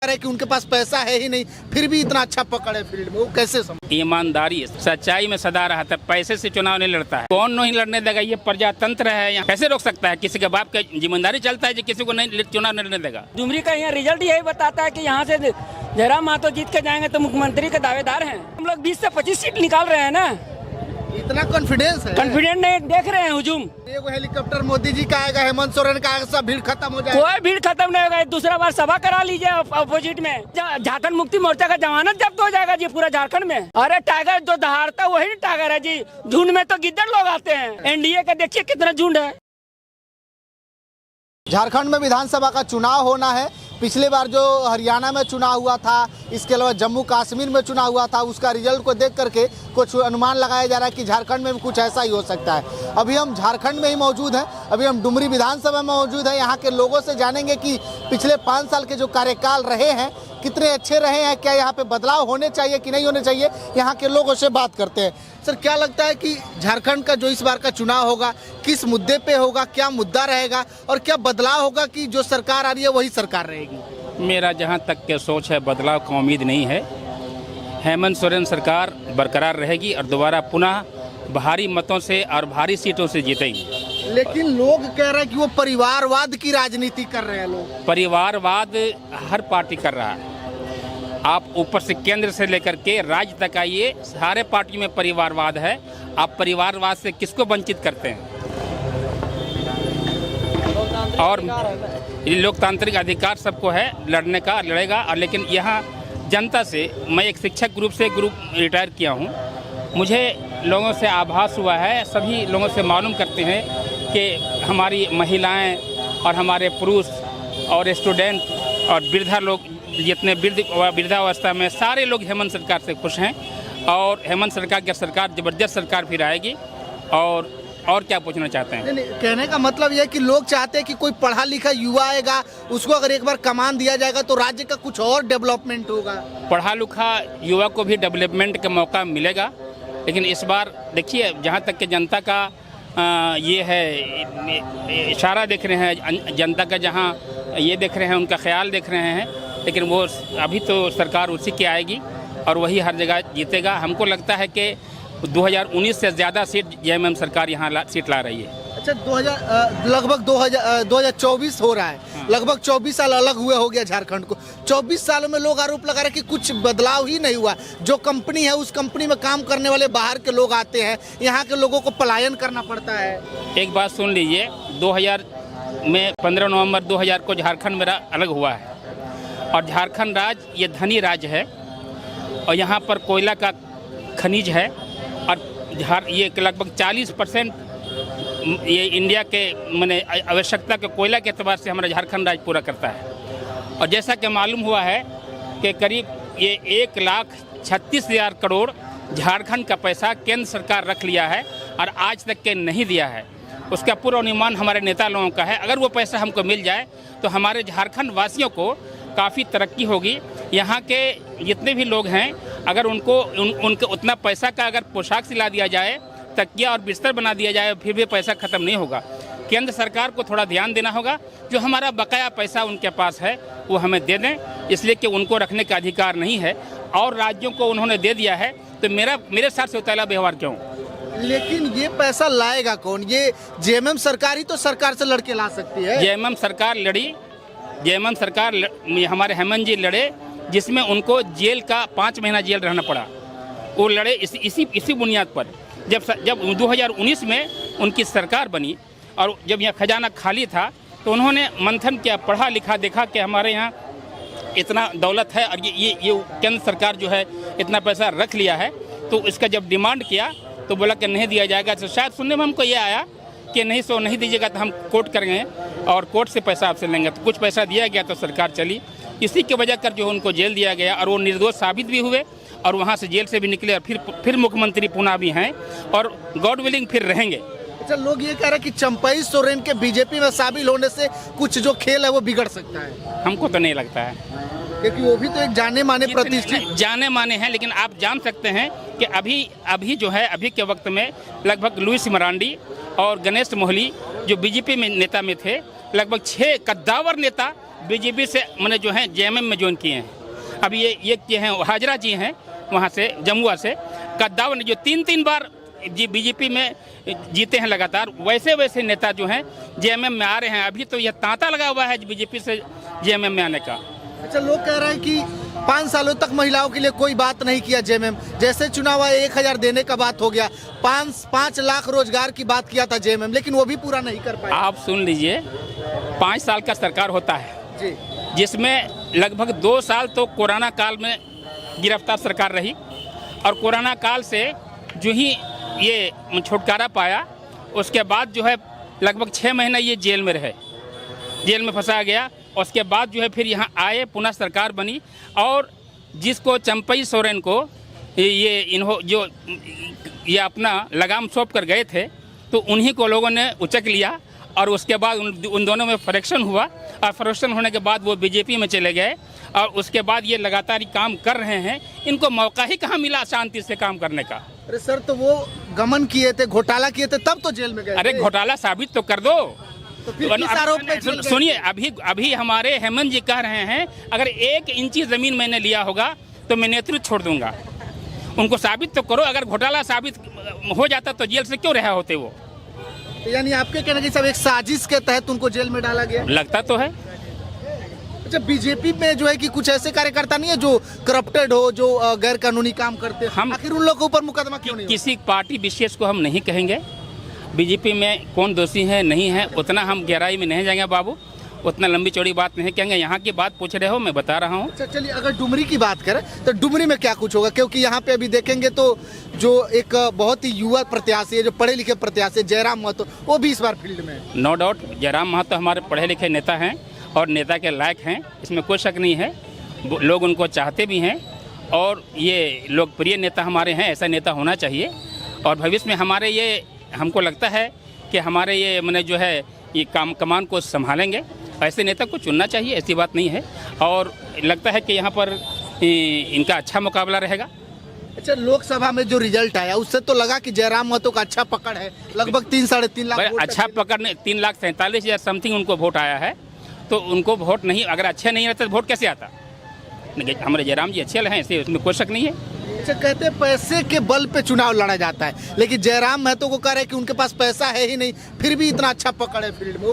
है कि उनके पास पैसा है ही नहीं, फिर भी इतना अच्छा पकड़ है फील्ड में, वो कैसे समझ? ईमानदारी सच्चाई में सदा रहा था, पैसे से चुनाव नहीं लड़ता है। कौन नहीं लड़ने देगा? ये प्रजातंत्र है, यहाँ कैसे रोक सकता है? किसी के बाप का जिम्मेदारी चलता है जो किसी को नहीं चुनाव नहीं लड़ने देगा। डुमरी का यहाँ रिजल्ट यही बताता है कि यहाँ से जयराम महतो जीत के जाएंगे तो मुख्यमंत्री के दावेदार हैं। हम लोग 20 से 25 सीट निकाल रहे हैं ना। इतना कॉन्फिडेंस है? कॉन्फिडेंट नहीं, देख रहे हैं हुजूम। एगो हेलीकॉप्टर मोदी जी का आएगा, हेमंत सोरेन का आएगा, सब भीड़ खत्म हो जाएगा। कोई भीड़ खत्म नहीं होगा। दूसरा बार सभा करा लीजिए अपोजिट में। झारखंड मुक्ति मोर्चा का जमानत जब्त हो जाएगा जी पूरा झारखंड में। अरे टाइगर जो दहाड़ता वही टाइगर है जी। झुंड में तो गिद्दड़ लोग आते हैं। एनडीए का देखिए कितना झुंड है। झारखंड में विधानसभा का चुनाव होना है। पिछले बार जो हरियाणा में चुनाव हुआ था, इसके अलावा जम्मू कश्मीर में चुनाव हुआ था, उसका रिजल्ट को देख करके कुछ अनुमान लगाया जा रहा है कि झारखंड में भी कुछ ऐसा ही हो सकता है। अभी हम झारखंड में ही मौजूद हैं, अभी हम डुमरी विधानसभा में मौजूद हैं। यहाँ के लोगों से जानेंगे कि पिछले 5 साल के जो कार्यकाल रहे हैं कितने अच्छे रहे हैं, क्या यहाँ पे बदलाव होने चाहिए कि नहीं होने चाहिए। यहाँ के लोगों से बात करते हैं। सर, क्या लगता है कि झारखंड का जो इस बार का चुनाव होगा किस मुद्दे पे होगा, क्या मुद्दा रहेगा और क्या बदलाव होगा कि जो सरकार आ रही है वही सरकार रहेगी? मेरा जहाँ तक के सोच है, बदलाव का उम्मीद नहीं है। हेमंत सोरेन सरकार बरकरार रहेगी और दोबारा पुनः भारी मतों से और भारी सीटों से जीतेगी। लेकिन लोग कह रहे हैं कि वो परिवारवाद की राजनीति कर रहे हैं। लोग परिवारवाद हर पार्टी कर रहा है। आप ऊपर से केंद्र से लेकर के राज्य तक आइए, सारे पार्टी में परिवारवाद है। आप परिवारवाद से किसको वंचित करते हैं? और लोकतांत्रिक अधिकार सबको है, लड़ने का लड़ेगा। और लेकिन यहाँ जनता से, मैं एक शिक्षक ग्रुप से रिटायर किया हूँ, मुझे लोगों से आभास हुआ है, सभी लोगों से मालूम करते हैं कि हमारी महिलाएं और हमारे पुरुष और स्टूडेंट और वृद्धा लोग, जितने वृद्धावस्था में सारे लोग हेमंत सरकार से खुश हैं। और हेमंत सरकार की सरकार ज़बरदस्त सरकार फिर आएगी। और क्या पूछना चाहते हैं? नहीं, कहने का मतलब यह है कि लोग चाहते हैं कि कोई पढ़ा लिखा युवा आएगा, उसको अगर एक बार कमान दिया जाएगा तो राज्य का कुछ और डेवलपमेंट होगा। पढ़ा लिखा युवा को भी डेवलपमेंट का मौका मिलेगा। लेकिन इस बार देखिए, जहाँ तक कि जनता का ये है, इशारा देख रहे हैं जनता का, जहाँ ये देख रहे हैं, उनका ख्याल देख रहे हैं। लेकिन वो अभी तो सरकार उसी की आएगी और वही हर जगह जीतेगा। हमको लगता है कि 2019 से ज़्यादा सीट जेएमएम सरकार यहाँ सीट ला रही है। अच्छा, 2024 हो रहा है। हाँ। लगभग 24 साल अलग हुए हो गया झारखंड को। 24 सालों में लोग आरोप लगा रहे हैं कि कुछ बदलाव ही नहीं हुआ। जो कंपनी है उस कंपनी में काम करने वाले बाहर के लोग आते हैं, यहाँ के लोगों को पलायन करना पड़ता है। एक बात सुन लीजिए, 2000 में 15 नवंबर 2000 को झारखंड मेरा अलग हुआ है। और झारखंड राज्य ये धनी राज्य है और यहाँ पर कोयला का खनिज है। और ये लगभग 40% ये इंडिया के माने आवश्यकता के कोयला के एतबार से हमारा झारखंड राज्य पूरा करता है। और जैसा कि मालूम हुआ है कि करीब ये 1,36,000 करोड़ झारखंड का पैसा केंद्र सरकार रख लिया है और आज तक के नहीं दिया है। उसका पूरा अनुमान हमारे नेता लोगों का है। अगर वो पैसा हमको मिल जाए तो हमारे झारखंड वासियों को काफ़ी तरक्की होगी। यहाँ के जितने भी लोग हैं, अगर उनको उतना पैसा का अगर पोशाक सिला दिया जाए, तकिया और बिस्तर बना दिया जाए, फिर भी पैसा ख़त्म नहीं होगा। केंद्र सरकार को थोड़ा ध्यान देना होगा। जो हमारा बकाया पैसा उनके पास है वो हमें दे दें, इसलिए कि उनको रखने का अधिकार नहीं है और राज्यों को उन्होंने दे दिया है। तो मेरे साथ से उताला व्यवहार क्यों? लेकिन ये पैसा लाएगा कौन? ये जेएमएम सरकार ही तो सरकार से लड़के ला सकती है। जेएमएम सरकार लड़ी, जेएमएम सरकार हमारे हेमंत जी लड़े, जिसमें उनको जेल का 5 महीना जेल रहना पड़ा। वो लड़े इसी बुनियाद पर। जब 2019 में उनकी सरकार बनी और जब यहाँ खजाना खाली था तो उन्होंने मंथन किया, पढ़ा लिखा, देखा कि हमारे यहाँ इतना दौलत है और ये केंद्र सरकार जो है इतना पैसा रख लिया है। तो इसका जब डिमांड किया तो बोला कि नहीं दिया जाएगा। तो शायद सुनने में हमको ये आया कि नहीं दीजिएगा तो हम कोर्ट करेंगे और कोर्ट से पैसा आपसे लेंगे। तो कुछ पैसा दिया गया तो सरकार चली। इसी की वजह कर जो उनको जेल दिया गया और वो निर्दोष साबित भी हुए और वहाँ से जेल से भी निकले और फिर मुख्यमंत्री पुनः भी हैं और गॉड विलिंग फिर रहेंगे। अच्छा, लोग ये कह रहे हैं कि चंपई सोरेन के बीजेपी में शामिल होने से कुछ जो खेल है वो बिगड़ सकता है। हमको तो नहीं लगता है, क्योंकि वो भी तो एक जाने माने प्रतिष्ठित जाने माने हैं। लेकिन आप जान सकते हैं कि अभी जो है, अभी के वक्त में लगभग लुइस मरांडी और गणेश मोहली जो बीजेपी में नेता में थे, लगभग 6 कद्दावर नेता बीजेपी से मैंने जो हैं जेएमएम में ज्वाइन किए हैं। अब ये हैं हाजरा जी हैं वहाँ से जमुआ से, कद्दावर ने जो 3 बार जी बीजेपी में जीते हैं लगातार, वैसे वैसे नेता जो हैं जेएमएम में आ रहे हैं। अभी तो यह तांता लगा हुआ है बीजेपी से जेएमएम में आने का। अच्छा, लोग कह रहे हैं कि 5 सालों तक महिलाओं के लिए कोई बात नहीं किया जेएमएम, जैसे चुनाव आया 1000 देने का बात हो गया, 5 लाख रोजगार की बात किया था जेएमएम, लेकिन वो भी पूरा नहीं कर पाया। आप सुन लीजिए, 5 साल का सरकार होता है जी, जिसमें लगभग 2 साल तो कोरोना काल में गिरफ्तार सरकार रही, और कोरोना काल से जो ही ये छुटकारा पाया उसके बाद जो है लगभग 6 महीना ये जेल में रहे, जेल में फंसा गया। उसके बाद जो है फिर यहाँ आए, पुनः सरकार बनी, और जिसको चंपई सोरेन को ये अपना लगाम सौंप कर गए थे, तो उन्हीं को लोगों ने उचक लिया, और उसके बाद उन दोनों में फ्रैक्शन हुआ, और फ्रैक्शन होने के बाद वो बीजेपी में चले गए, और उसके बाद ये लगातार काम कर रहे हैं। इनको मौका ही कहाँ मिला शांति से काम करने का। अरे सर, तो वो गमन किए थे, घोटाला किए थे, तब तो जेल में गए। अरे घोटाला साबित तो कर दो। तो फिर किस आरोप पे जेल गए? सुनिए, अभी हमारे हेमंत जी कह रहे हैं अगर 1 इंची जमीन मैंने लिया होगा तो मैं नेतृत्व छोड़ दूंगा। उनको साबित तो करो। अगर घोटाला साबित हो जाता तो जेल से क्यों रहा होते वो? तो यानी आपके कहने की सब एक साजिश के तहत उनको जेल में डाला गया, लगता तो है। अच्छा, बीजेपी में जो है कि कुछ ऐसे कार्यकर्ता नहीं है जो करप्टेड हो, जो गैर कानूनी काम करते हैं, हम आखिर उन लोगों के ऊपर मुकदमा क्यों नहीं? किसी पार्टी विशेष को हम नहीं कहेंगे। बीजेपी में कौन दोषी है नहीं है उतना हम गहराई में नहीं जाएंगे बाबू, उतना लंबी चौड़ी बात नहीं कहेंगे। यहाँ की बात पूछ रहे हो, मैं बता रहा हूँ। अच्छा, चलिए, अगर डुमरी की बात करें तो डुमरी में क्या कुछ होगा? क्योंकि यहाँ पे अभी देखेंगे तो जो एक बहुत ही युवा प्रत्याशी है, जो पढ़े लिखे प्रत्याशी जयराम महतो, वो भी इस बार फील्ड में है। नो डाउट जयराम महतो हमारे पढ़े लिखे नेता हैं और नेता के लायक हैं, इसमें कोई शक नहीं है। लोग उनको चाहते भी हैं, और ये लोकप्रिय नेता हमारे हैं। ऐसा नेता होना चाहिए, और भविष्य में हमारे ये हमको लगता है कि हमारे ये मैंने जो है ये कमान को संभालेंगे। ऐसे नेता को चुनना चाहिए, ऐसी बात नहीं है, और लगता है कि यहाँ पर इनका अच्छा मुकाबला रहेगा। अच्छा, लोकसभा में जो रिजल्ट आया उससे तो लगा कि जयराम महतो का अच्छा पकड़ है, लगभग 3-3.5 लाख वोट अच्छा पकड़ नहीं, 3,47,000 समथिंग उनको वोट आया है। तो उनको वोट नहीं, अगर अच्छे नहीं रहते तो वोट कैसे आता? हमारे जयराम जी अच्छे हैं, ऐसे उसमें कोई शक नहीं है। अच्छा, कहते हैं पैसे के बल पे चुनाव लड़ा जाता है, लेकिन जयराम महतो को कह रहे हैं कि उनके पास पैसा है ही नहीं, फिर भी इतना अच्छा पकड़ है फील्ड में।